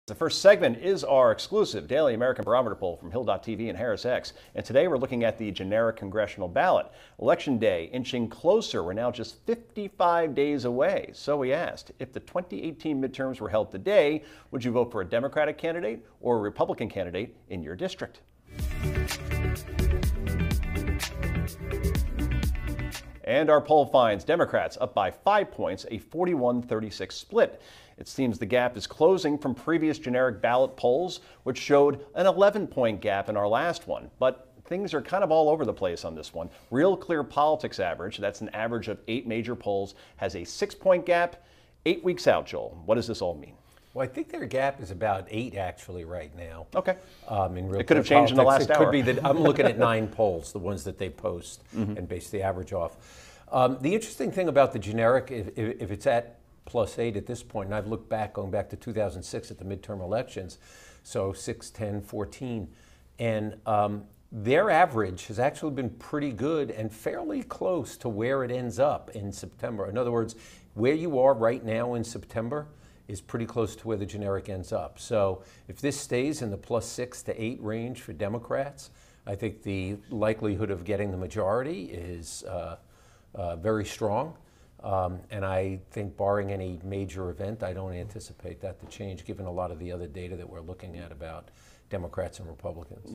The first segment is our exclusive daily American Barometer poll from Hill.tv and HarrisX. And today we're looking at the generic congressional ballot. Election day inching closer. We're now just 55 days away. So we asked, if the 2018 midterms were held today, would you vote for a Democratic candidate or a Republican candidate in your district? And our poll finds Democrats up by 5 points, a 41-36 split. It seems the gap is closing from previous generic ballot polls, which showed an 11-point gap in our last one. But things are kind of all over the place on this one. Real Clear Politics average, that's an average of 8 major polls, has a 6-point gap 8 weeks out, Joel. What does this all mean? Well, I think their gap is about 8 actually right now. Okay. In Real It could have Clear changed in the last Politics. hour. It could be that I'm looking at 9 polls, the ones that they post, and base the average off. The interesting thing about the generic, if it's at +8 at this point, and I've looked back, going back to 2006 at the midterm elections, so 6, 10, 14, and their average has actually been pretty good and fairly close to where it ends up in September. In other words, where you are right now in September is pretty close to where the generic ends up. So if this stays in the +6 to 8 range for Democrats, I think the likelihood of getting the majority is very strong. And I think barring any major event, I don't anticipate that to change given a lot of the other data that we're looking at about Democrats and Republicans.